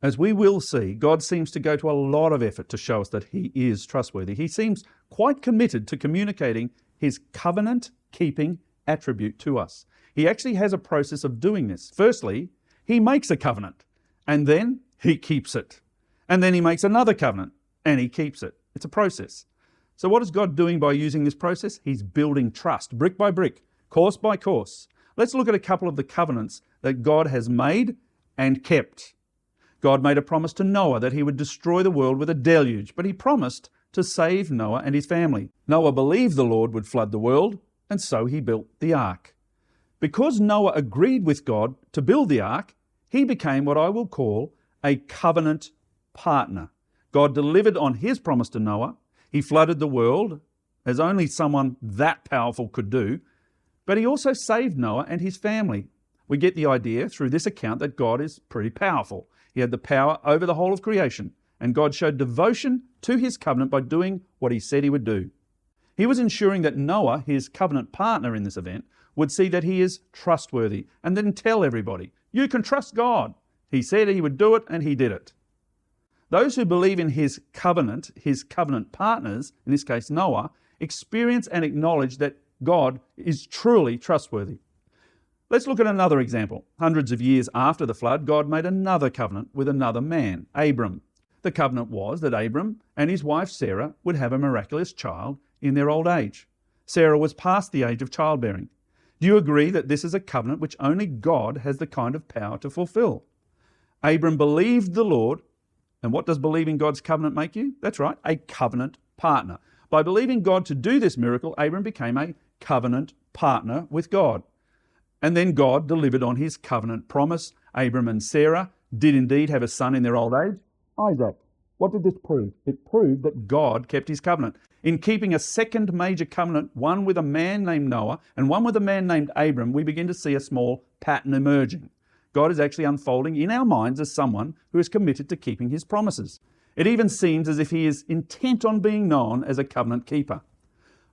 As we will see, God seems to go to a lot of effort to show us that he is trustworthy. He seems quite committed to communicating his covenant-keeping attribute to us. He actually has a process of doing this. Firstly, he makes a covenant, and then he keeps it. And then he makes another covenant, and he keeps it. It's a process. So what is God doing by using this process? He's building trust, brick by brick, course by course. Let's look at a couple of the covenants that God has made and kept. God made a promise to Noah that he would destroy the world with a deluge, but he promised to save Noah and his family. Noah believed the Lord would flood the world, and so he built the ark. Because Noah agreed with God to build the ark, he became what I will call a covenant partner. God delivered on his promise to Noah. He flooded the world, as only someone that powerful could do, but he also saved Noah and his family. We get the idea through this account that God is pretty powerful. He had the power over the whole of creation, and God showed devotion to his covenant by doing what he said he would do. He was ensuring that Noah, his covenant partner in this event, would see that he is trustworthy and then tell everybody, you can trust God. He said he would do it, and he did it. Those who believe in his covenant partners, in this case Noah, experience and acknowledge that God is truly trustworthy. Let's look at another example. Hundreds of years after the flood, God made another covenant with another man, Abram. The covenant was that Abram and his wife Sarah would have a miraculous child in their old age. Sarah was past the age of childbearing. Do you agree that this is a covenant which only God has the kind of power to fulfill? Abram believed the Lord, and what does believing God's covenant make you? That's right, a covenant partner. By believing God to do this miracle, Abram became a covenant partner with God. And then God delivered on his covenant promise. Abram and Sarah did indeed have a son in their old age, Isaac. What did this prove? It proved that God kept his covenant. In keeping a second major covenant, one with a man named Noah and one with a man named Abram, we begin to see a small pattern emerging. God is actually unfolding in our minds as someone who is committed to keeping his promises. It even seems as if he is intent on being known as a covenant keeper.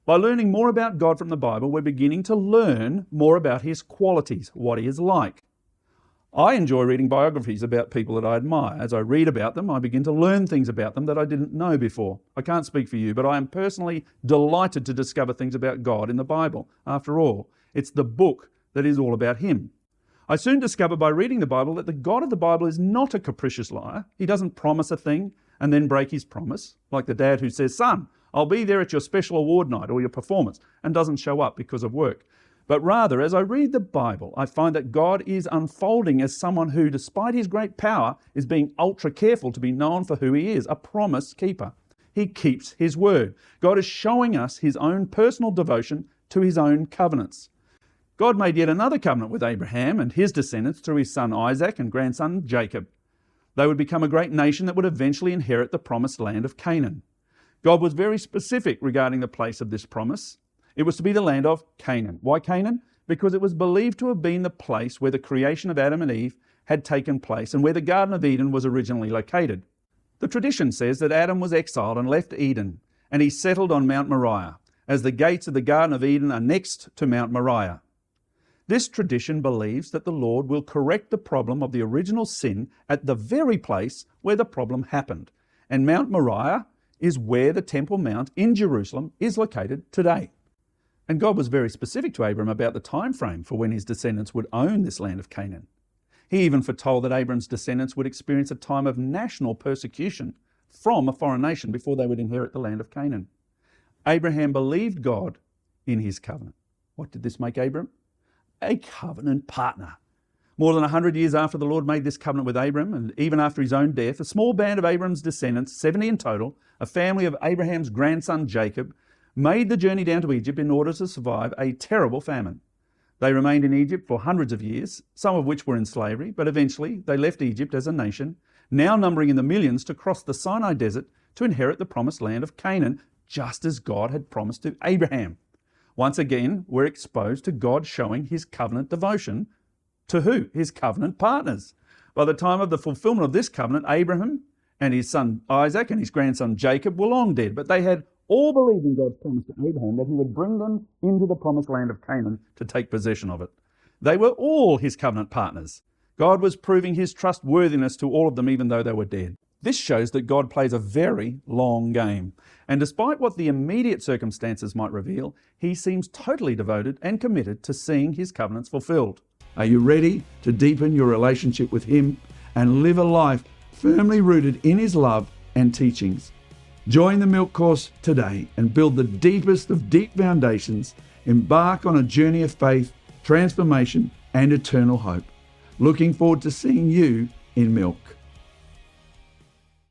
By learning more about God from the Bible, we're beginning to learn more about his qualities, what he is like. I enjoy reading biographies about people that I admire. As I read about them, I begin to learn things about them that I didn't know before. I can't speak for you, but I am personally delighted to discover things about God in the Bible. After all, it's the book that is all about him. I soon discovered by reading the Bible that the God of the Bible is not a capricious liar. He doesn't promise a thing and then break his promise, like the dad who says, son, I'll be there at your special award night or your performance, and doesn't show up because of work. But rather, as I read the Bible, I find that God is unfolding as someone who, despite his great power, is being ultra careful to be known for who he is, a promise keeper. He keeps his word. God is showing us his own personal devotion to his own covenants. God made yet another covenant with Abraham and his descendants through his son Isaac and grandson Jacob. They would become a great nation that would eventually inherit the promised land of Canaan. God was very specific regarding the place of this promise. It was to be the land of Canaan. Why Canaan? Because it was believed to have been the place where the creation of Adam and Eve had taken place and where the Garden of Eden was originally located. The tradition says that Adam was exiled and left Eden, and he settled on Mount Moriah, as the gates of the Garden of Eden are next to Mount Moriah. This tradition believes that the Lord will correct the problem of the original sin at the very place where the problem happened, and Mount Moriah is where the Temple Mount in Jerusalem is located today. And God was very specific to Abram about the time frame for when his descendants would own this land of Canaan. He even foretold that Abram's descendants would experience a time of national persecution from a foreign nation before they would inherit the land of Canaan. Abraham believed God in his covenant. What did this make Abram? A covenant partner. More than 100 years after the Lord made this covenant with Abram, and even after his own death, a small band of Abram's descendants, 70 in total, a family of Abraham's grandson Jacob, made the journey down to Egypt in order to survive a terrible famine. They remained in Egypt for hundreds of years, some of which were in slavery, but eventually they left Egypt as a nation, now numbering in the millions, to cross the Sinai desert to inherit the promised land of Canaan, just as God had promised to Abraham. Once again, we're exposed to God showing his covenant devotion to who? His covenant partners. By the time of the fulfillment of this covenant, Abraham and his son Isaac and his grandson Jacob were long dead, but they had all believed in God's promise to Abraham that he would bring them into the promised land of Canaan to take possession of it. They were all his covenant partners. God was proving his trustworthiness to all of them even though they were dead. This shows that God plays a very long game. And despite what the immediate circumstances might reveal, he seems totally devoted and committed to seeing his covenants fulfilled. Are you ready to deepen your relationship with him and live a life firmly rooted in his love and teachings? Join the Milk Course today and build the deepest of deep foundations. Embark on a journey of faith, transformation, and eternal hope. Looking forward to seeing you in Milk.